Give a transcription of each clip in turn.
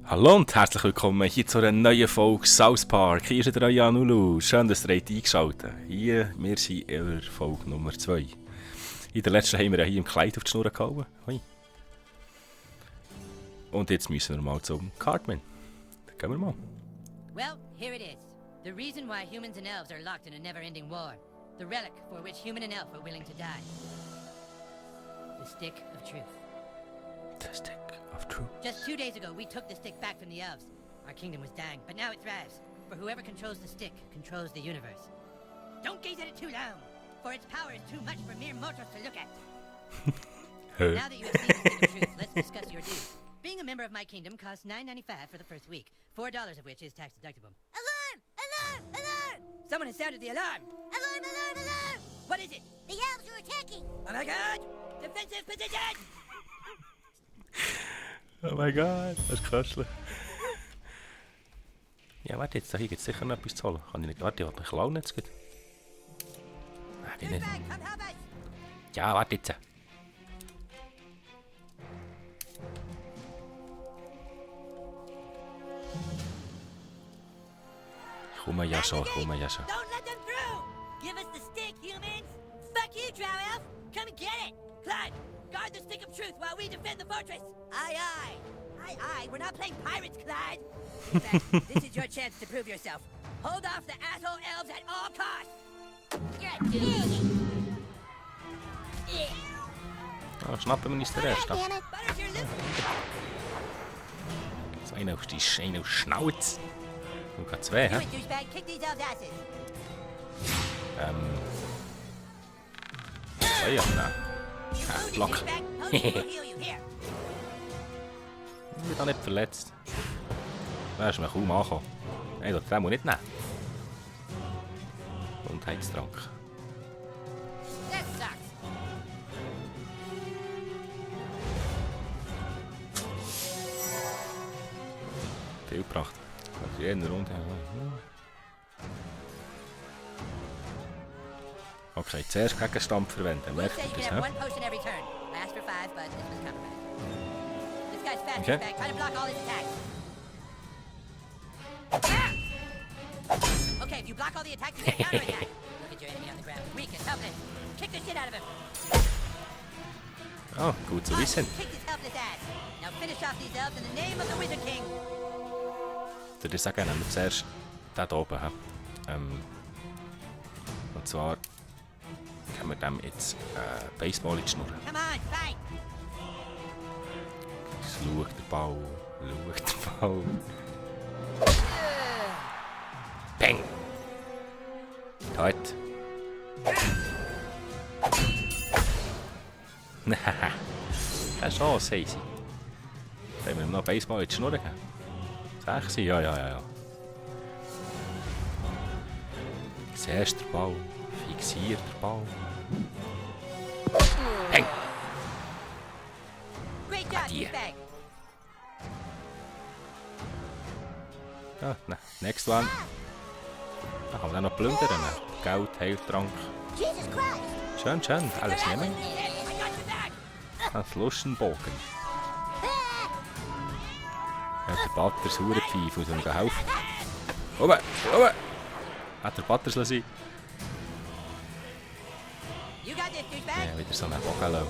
Hallo und herzlich willkommen hier zu einer neuen Folge South Park. Hier ist der Ayanulu. Schön, dass ihr eingeschaltet habt. Hier, wir sind in Folge Nummer 2. In der letzten haben wir hier im Kleid auf die Schnur gehauen. Hoi. Und jetzt müssen wir mal zum Cartman. Da gehen wir mal. Well, here it is. The reason why humans and elves are locked in a never-ending war. The relic for which human and elf are willing to die. The Stick of Truth. The Stick of Truth. Just 2 days ago, we took the stick back from the elves. Our kingdom was dying, but now it thrives. For whoever controls the stick controls the universe. Don't gaze at it too long, for its power is too much for mere mortals to look at. Now that you have seen the Stick of Truth, let's discuss your dues. Being a member of my kingdom costs $9.95 for the first week, $4 of which is tax deductible. Alarm! Alarm! Alarm! Someone has sounded the alarm! Alarm! Alarm! Alarm! What is it? The elves are attacking! Oh my god! Defensive position! Oh mein Gott, das ist köstlich. Ja, warte jetzt, hier gibt es sicher noch etwas zu holen. Kann ich nicht, warte, ich habe einen Clown jetzt gut. Geht nicht. Ja, warte jetzt. Ich komme ja schon. Don't let them through! Give us the stick, humans! Fuck you, Drow Elf! Come and get it! Clyde, guard the Stick of Truth while we defend the fortress! Aye, aye! Aye, aye! We're not playing pirates, Clyde! In fact, this is your chance to prove yourself. Hold off the asshole elves at all costs! Ah, schnappen wir uns den Rest ab. Butters your lip! So einer auf die Schnauze. Und gerade zwei, Do hä? it, douchebag! Kick these elves' asses! Zwei ja, nein. Booty, Block. douchebag! Posey will heal you here! Ich bin da nicht verletzt. Da ist mir kaum angekommen. Nein, das muss ich nicht nehmen. Gesundheitstrank. That sucks! Viel gebracht. Also jede Runde. Okay, zuerst Gegenstand verwenden. Will Merkt said ihr you das, can have hä? one potion every turn. I asked for 5, but this was compromised. This guy's fast, Okay. douchebag. Try to block all his attacks. Okay, if you block all the attacks, you get counterattack. Look at your enemy on the ground. Weak and helpless. Kick the shit out of him. Ah, gut zu wissen. Kick his helpless ass. Now finish off these elves in the name of the Wizard King. Ich würde sagen, nehmen wir zuerst den hier oben. Hä? Und zwar können wir dem jetzt Baseball in die Schnur. Come on, fight. Schau der Ball. Bang! Tot. Keine Chance, haben sie. Wollen wir ihm noch Baseball in die Schnur geben? 6? Ja. Siehst den Ball. Fixiert den Ball. Bang! Great job, Adie. douchebag. Ja, next one. Da kann man dann noch plündern. Geld, Heiltrank. Jesus Christ. Schön. Alles nehmen. I got your back. Das Lustenbogen. Ja, der Butter Sauerpfeife muss ihm helfen. Oben! Hat der Butter sein? You got this, douchebag. Ja, wieder so ein Bogenlau.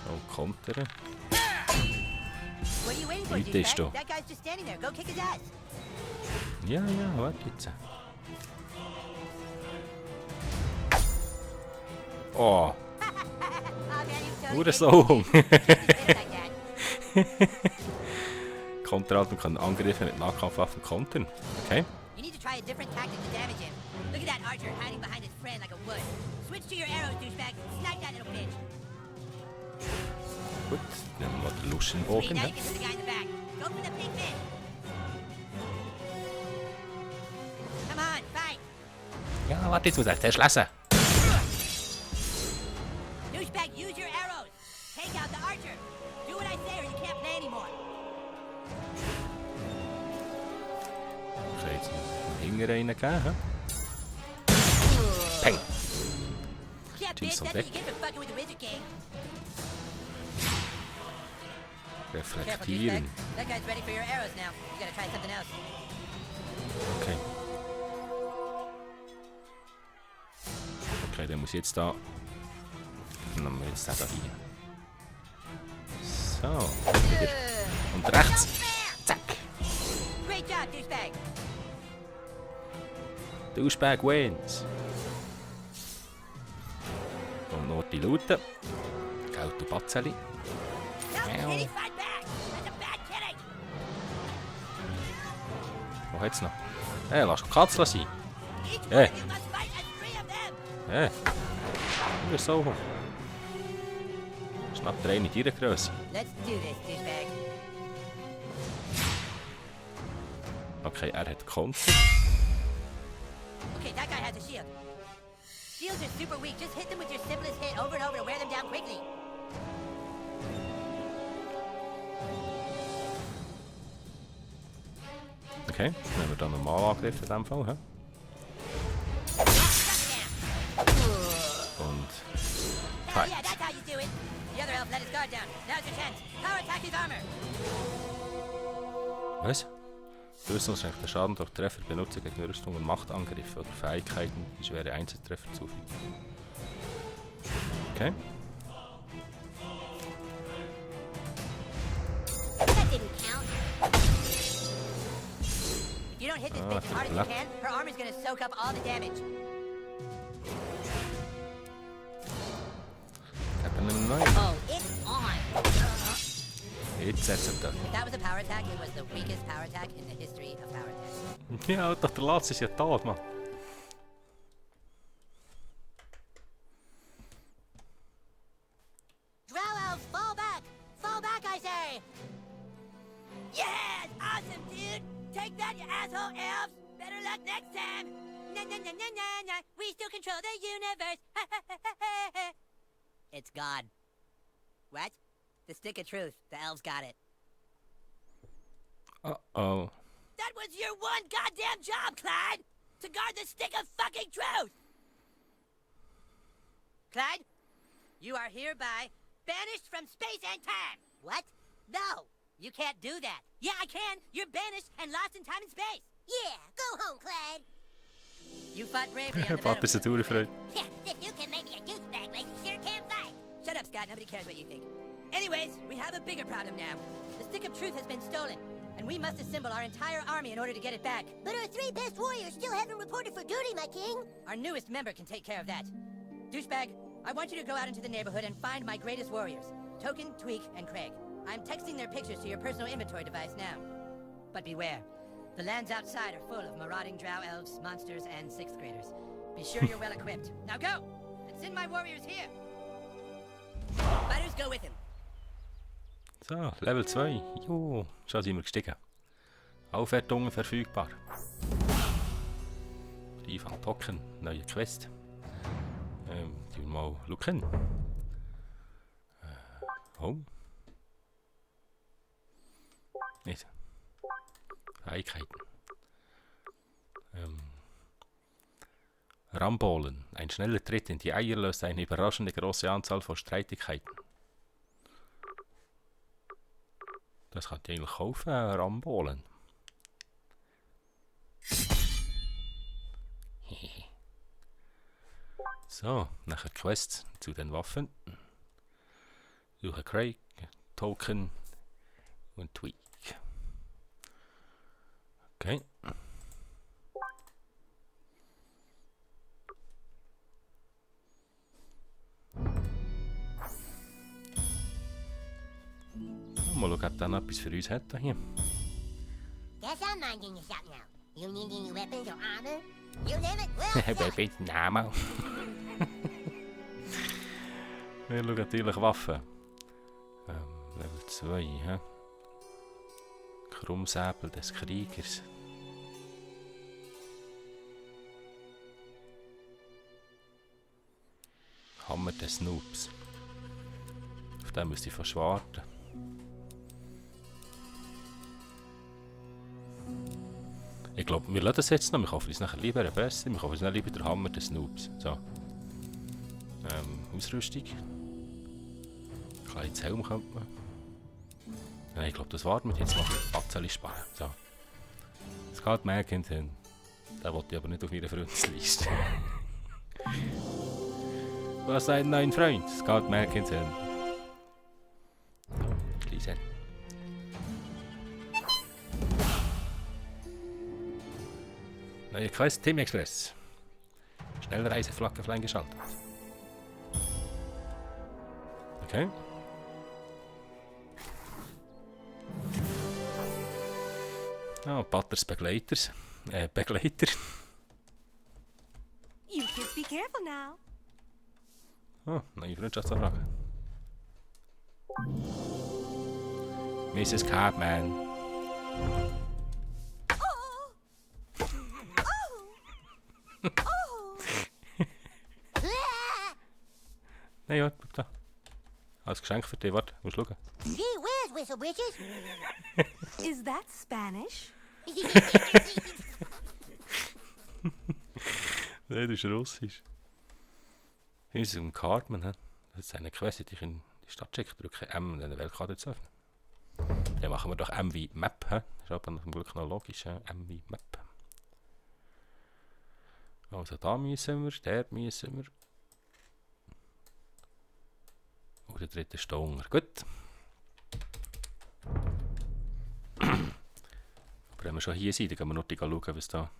Oh, kommt er? What are you waiting for, Wie weit ist douchebag? du? That guy's just standing there. Go kick his ass. Ja, warte jetzt. Oh, Oh, man, you totally nur made so. me like that. Konterhaltung kann Angriffe mit Nahkampfwaffen kontern. Okay. You need to try a different tactic to damage him. Look at that archer hiding behind his friend like a wood. Switch to your arrows, douchebag. Snipe that little bitch. Gut, nehmen wir den Sweet, Lustenbogen. now Ne? you can hit the guy in the back. Go for the big fish. Come on, fight. Ja, warte, jetzt muss ich zuerst lesen. Douchebag, use your arrows. Take out the archer. Do what I say or you can't play anymore. Okay, jetzt Hinger reingeben. Hä? Peng! Yeah, bitch, Jason that's what weg. you get for fucking with the Wizard King. Careful, Reflektieren. douchebag. That guy's ready for your arrows now. You gotta try something else. Okay. Okay, dann muss ich jetzt da... Dann nehmen wir jetzt den da hier. So, wieder. Und rechts. Zack. Great job, douchebag. Douchebag wins. Und noch die Looten. Geld und Batzeli. No, Meow. kitty, fight back. That's a bad kitty. Wo hat's noch? Hey, lass die Katze sein. Each one Hey. of you must fight as 3 of them. Hey. Du bist so hoch. Schnapp dir eine in deiner Grösse. Let's do this, douchebag. Okay, er hat Konter. Okay, that guy has a shield. Shields are super weak. Just hit them with your simplest hit over and over to wear them down quickly. Okay, dann nehmen wir dann normal Angriff in diesem Fall. He? Und... Hell yeah, that's how you do it. The other elf let his guard down. Now's your chance. Power attack his armor. Was? Rüstung schenkt den Schaden durch Treffer benutzen gegen Rüstung und Machtangriffe oder Fähigkeiten, die schwere Einzeltreffer zufügen. Okay. That didn't count. If you don't hit this bitch as hard as you left. can, her armor's gonna soak up all the damage. Eben einen neuen. Oh, it's on. Jetzt setzen wir If that was a power attack, it was the weakest power attack in the history of power attacks. da. Ja, doch der Latz ist ja tot, Mann. Drow elves, fall back! Fall back, I say! Yeah! Awesome, dude! Take that, you asshole elves! Better luck next time! Na na na na na na! We still control the universe! It's gone. What? The stick of truth. The elves got it. Uh-oh. That was your one goddamn job, Clyde! To guard the stick of fucking truth! Clyde, you are hereby banished from space and time! What? No! You can't do that. Yeah, I can! You're banished and lost in time and space! Yeah, go home, Clyde! You fought bravely on the Vater ist eine battlefield. Tourfreude. Yeah, if you can make me a douchebag, like you sure can fight! Shut up, Scott. Nobody cares what you think. Anyways, we have a bigger problem now. The Stick of Truth has been stolen, and we must assemble our entire army in order to get it back. But our 3 best warriors still haven't reported for duty, my king. Our newest member can take care of that. Douchebag, I want you to go out into the neighborhood and find my greatest warriors, Token, Tweak, and Craig. I'm texting their pictures to your personal inventory device now. But beware, the lands outside are full of marauding drow elves, monsters, and 6th graders. Be sure you're well equipped. Now go, and send my warriors here. Fighters go with him. So, Level 2. Jo, schon sind wir gestiegen. Aufwertungen verfügbar. Brief an Token, neue Quest. Die wir mal schauen. Home. Nicht. Fähigkeiten. Rambolen. Ein schneller Tritt in die Eier löst eine überraschende große Anzahl von Streitigkeiten. Das kann ich eigentlich kaufen, Rambolen. So, nachher Quests zu den Waffen. Suche Craig, Token und Tweak. Okay. Mal schauen, ob der noch etwas für uns hat hier. Guess I'm minding the shop now. You need any weapons or armor? You name it, we'll sell it. Bitte, Name. Wir schauen natürlich Waffen. Level 2, hä? Krummsäbel des Kriegers. Hammer des Noobs. Auf den müsste ich fast warten. Ich glaube, wir lassen das jetzt noch. Wir kaufen uns nachher lieber eine besser. Wir kaufen uns dann lieber den Hammer des Noobs. So. Ausrüstung. Kleines Helm könnte man. Nein, ich glaube, das warten wir jetzt noch. Batzeli sparen. So. Scott Malkinson. Den wollte ich aber nicht auf meiner Freundesliste. Du hast einen neuen Freund, Scott Malkinson. So, Lisa. Neue Quest, Team Express. Schnellreiseflagge eingeschaltet. Okay. Ah, Butters Begleiter. You kids be careful now. Ah, neue Freundschaftsanfrage. Mrs. Cartman. Nein, ja, guck da. Als Geschenk für dich, warte, musst schauen. Gee whiz, Whistle Britches. Is that Spanish? Nein, das ist Russisch. Hier ist es um Cartman, he? Das ist eine Quest, die ich in die Stadt schicke. Drücke M, um eine Weltkarte zu öffnen. Dann machen wir doch M wie Map, he? Das ist aber zum Glück noch logisch, he? M wie Map. Also da müssen wir, dort müssen wir. Und der dritte ist da unten. Gut. Aber wenn wir schon hier sind, dann gehen wir noch schauen, was da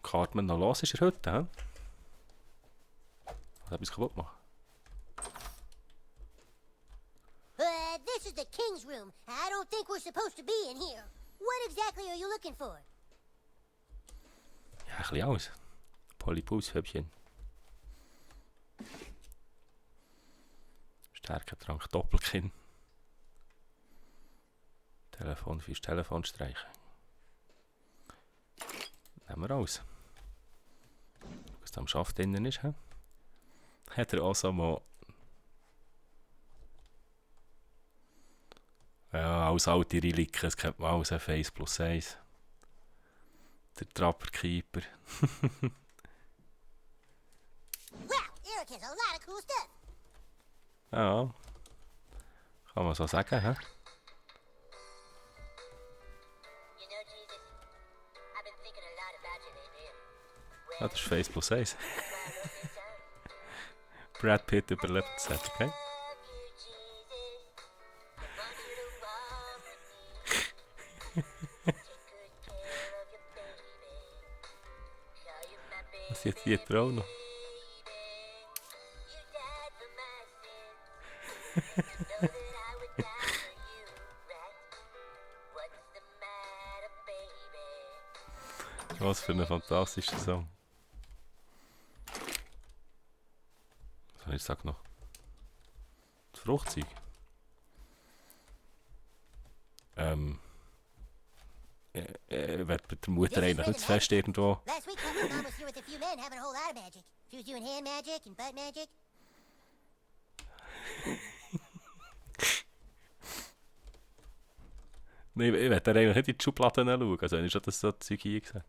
Cartman noch los ist heute. Hat etwas kaputt gemacht. This is the king's room. I don't think we're supposed to be in here. What exactly are you looking for? Ja, ein bisschen aus. Polypus-Häubchen. Stärketrank, Doppelkinn. Telefon fürs Telefonstreichen. Nehmen wir aus. Was da am Schaft drinnen ist, he? Hat er auch mal. Ja, als alte Reliken, das kennt man alles, Face plus 1. Der Trapperkeeper. Wow, Eric has a lot of cool stuff. Ja, kann man so sagen, hä? You know, Jesus, I've been thinking a lot about you lately. Ja, das ist Face plus 1. Brad Pitt überlebt das, okay? Was jetzt die Frau noch? Was für ein fantastischer Song. Was soll ich sagen noch? Das Fruchtzeug. Wird mit der Mutter eigentlich nicht zu fest irgendwo. Last week, my mom was here with a few men having a whole lot of magic. She was doing hand magic and butt magic. Nein, ich werde eigentlich nicht in die Schubladen schauen. Also, wenn ich schon das so Zeug hier gesehen.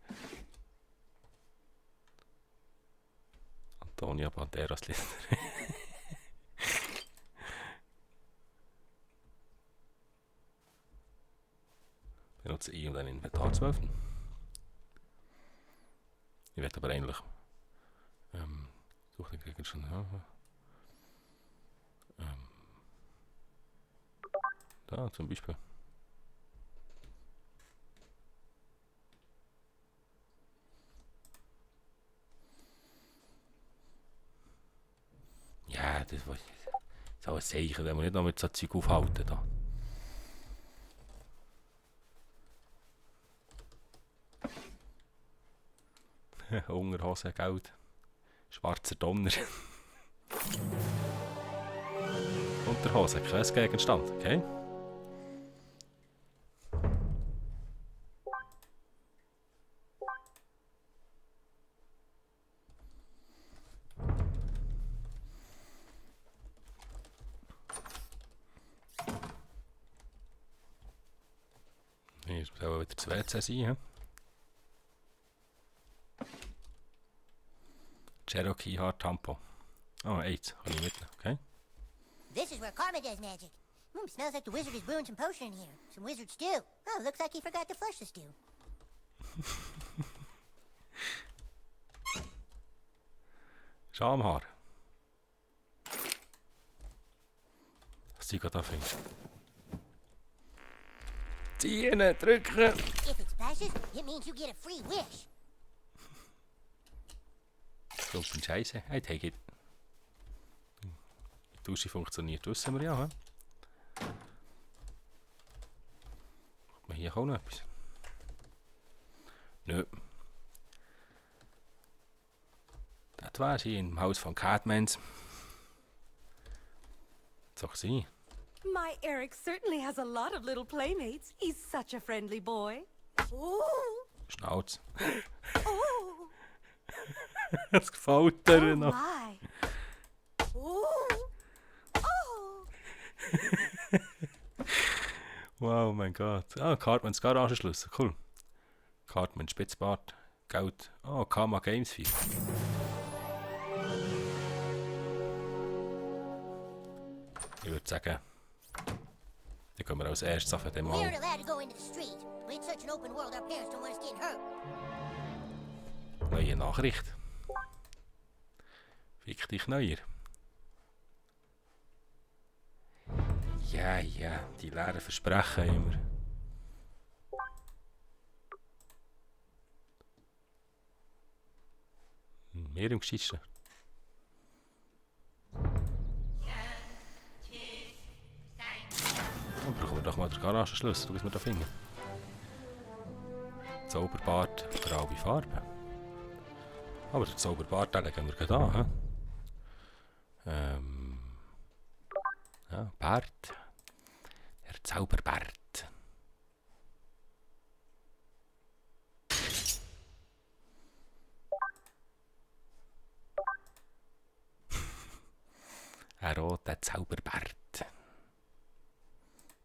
Antonia Banderas Lieder. Benutze I, um dein Inventar zu öffnen. Ich werde aber eigentlich. Suche den Gegner schon. Da zum Beispiel. Ja, das war so ein Zeichen, wenn wir nicht noch mit so Zeug aufhalten. Da. Unterhose, Geld, schwarzer Donner. Unterhose, Questgegenstand, okay? Hier soll wieder das WC sein. He? Cherokee Hard Tampo. Oh, 8. Kann ich mitnehmen, okay? This is where Karma does magic. Smells like the wizard is brewing some potion in here. Some wizard stew. Oh, looks like he forgot to flush the stew. Schamhaar. Was sie gerade anfängt. Ziehen, drücken. If it splashes, it means you get a free wish. Klumpen Scheiße. I take it. Die Dusche funktioniert, wissen wir ja. He? Macht man hier auch noch etwas? Nö. Das war sie im Haus von Catmans. Doch sie. My Eric certainly has a lot of little playmates. He's such a friendly boy. Ooh. Schnauz. Oh. Das gefällt dir Oh noch. my. Ooh. Oh. Wow, mein Gott. Ah, Cartmans Garagenschlüssel. Cool. Cartman Spitzbart. Geld. Oh, Kama Games 4. Ich würde sagen, dann gehen wir als erstes auf den We aren't Mal. allowed to go into the street. But it's such an open world, our parents don't want us getting hurt. Neue Nachricht. Fick dich neuer. Ja, ja, die leeren Versprechen immer. Mehr im Geschichten. Dann brauchen wir doch mal den Garagenschlüssel, schau, was wir da finden. Zauberbart, graue Farbe. Aber den Zauberbart, den legen wir gerade an. Ja, Bart. Der Zauberbart. Ein roter Zauberbart.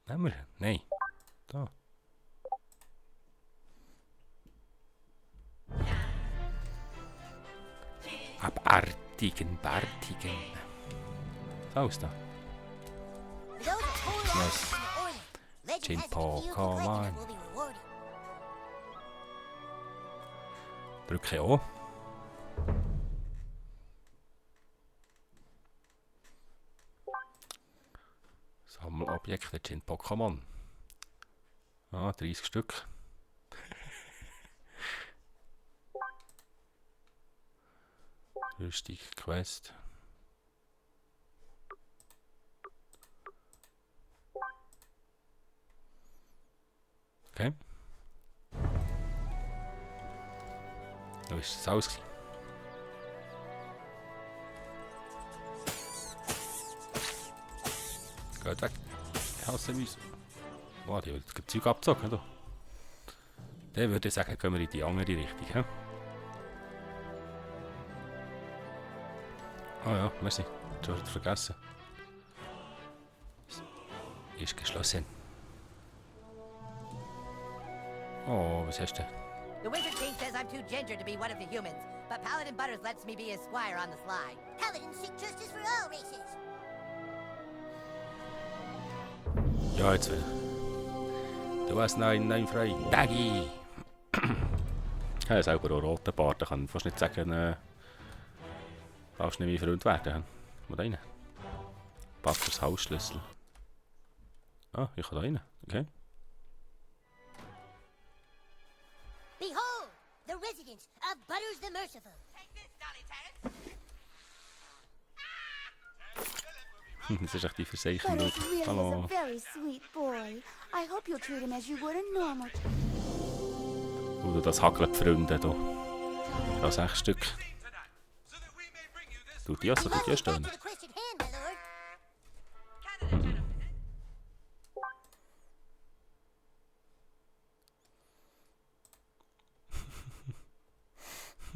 Nehmen wir? Nein. Da. Abartigen, bartigen. So ist da. Those are totally Yes. opposite from the order. Legend Chin has it Paw, if you come collect on. them, will be rewarded. Drücke O. Sammelobjekte sind Pokémon. Ah, 30 Stück. Rüstig, Quest. Okay. Da ist es aus. Geht weg. Ich hasse mich. Wow, die will das Zeug abzocken. Da. Dann würde ich sagen, gehen wir in die andere Richtung. He? Ah ja, merci. Schon wieder vergessen. Ist geschlossen. Oh, was hast du? The Wizard King says I'm too ginger to be one of the humans, but Paladin Butters lets me be his squire on the sly. Paladins seek justice for all races. Ja, jetzt will. Du hast nein, frei. Dagi! Ich habe selber auch roten Bart, ich kann fast nicht sagen, darfst nicht mein Freund werden. Mal da rein. Butters Hausschlüssel. Ah, ich kann da rein. Okay. Behold, the residence of Butters the Merciful. Take this, Dolly Terrence. Das ist echt die Versicherung. Butters really is Hallo. a very sweet boy. I hope you'll treat him as you would a normal. Du, das hackelt die Freunde hier. Da 6 Stück. Du, die hast du Belonging die back stehen. to the Crested Hand, my lord.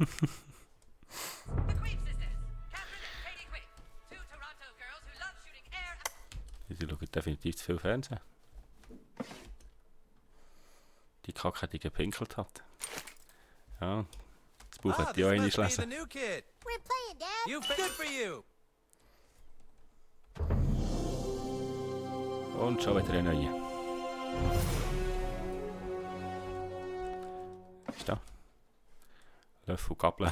The Queen Sisters, Catherine and Katie Quick, two Toronto girls who love shooting air. Die schauen definitiv zu viel Fernsehen. Die Kacke, die gepinkelt hat. Ja, das Buch hat die auch einmal must be the lesen. new kid. We're playing, Dad. Good for you. Und schon wieder eine neue. Ist da? Löffel, Gabel.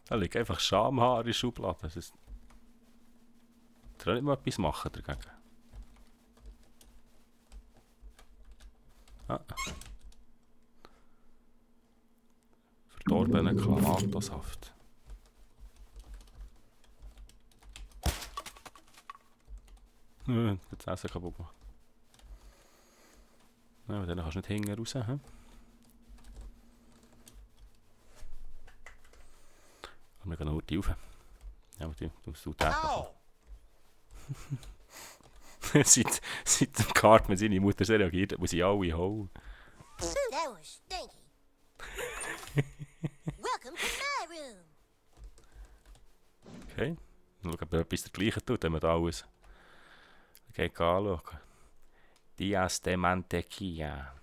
Da liegt einfach Schamhaar in der Schublade. Das ist... Ich kann nicht mal etwas machen dagegen. Ah. Verdorbenen Clamato-Saft. Das Essen kaputt machen. Ja, aber dann kannst du nicht hinten raus. He? Wir gehen nur die rauf. Ja, aber du täglich. seit dem Cartman seine Mutter so reagiert, muss ich alle holen. That was stinky. Welcome to my room. Okay. Schau, ob er etwas dergleichen tut, wenn man da alles anschauen. Dias de Mantequilla.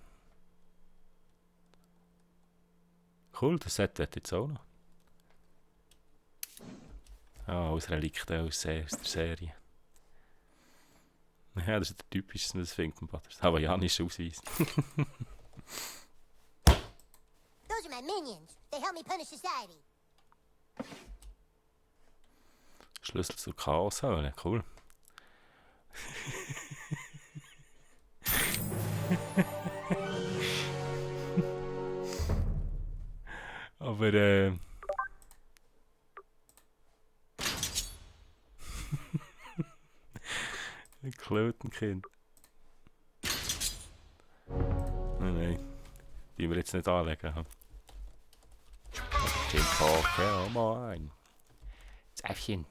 Cool, das Set wird jetzt auch noch. Ah, aus Relikte aus der Serie. Ja, das ist der typische, das findet man. Hawaiianischer Ausweis. Those are my minions. They help me punish society. Schlüssel zur Chaoshöhle, cool. Aber ein Klötenkind. Nein. Die wir jetzt nicht anlegen. Tim Parker, oh mein. Das Äffchen.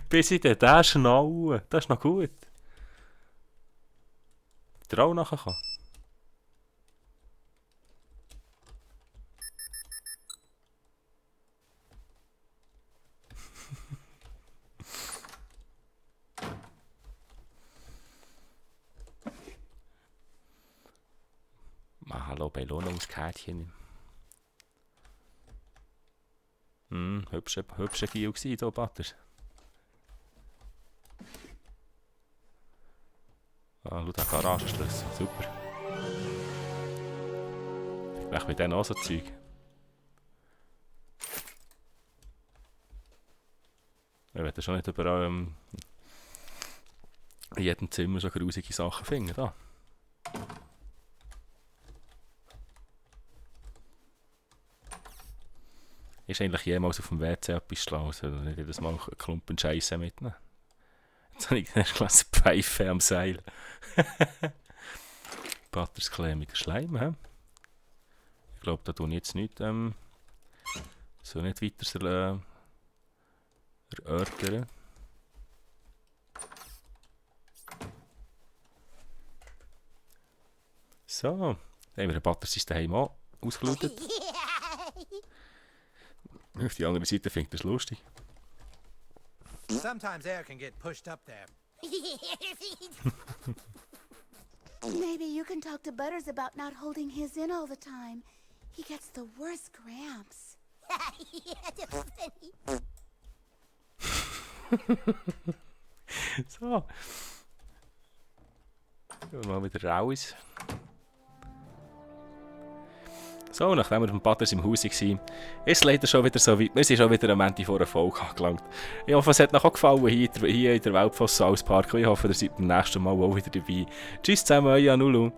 Bis ich den da schnaue. Das ist noch gut. Der auch nachher kann. Hallo, Belohnungskärtchen. Hübscher Giel gsi hier, Batter. Ah, schau, der Garagenschlüssel, super. Ich mit denen auch so Zeug. Ich werde schon nicht überall in jedem Zimmer so grusige Sachen finden. Da. Ist eigentlich jemals auf dem WC etwas schlau, also nicht jedes Mal einen Klumpen Scheisse mitnehmen. Jetzt habe ich erst eine Pfeife am Seil. Butters cremiger Schleim, he? Ich glaube, da tue ich jetzt nicht, so nicht weiter erörtern. So, dann haben wir den Butter-System auch ausgelötet. Auf die andere Seite finde ich das lustig. Sometimes air can get pushed up there. Maybe you can talk to Butters about not holding his in all the time. He gets the worst cramps. So. Gehen wir mal wieder raus. So, nachdem wir mit dem Butters im Haus waren, ist es leider schon wieder so weit. Wir sind schon wieder am Ende vor einer Folge angelangt. Ich hoffe, es hat euch auch gefallen hier in der Welt von South Park. Ich hoffe, ihr seid beim nächsten Mal auch wieder dabei. Tschüss zusammen, euer Nulu.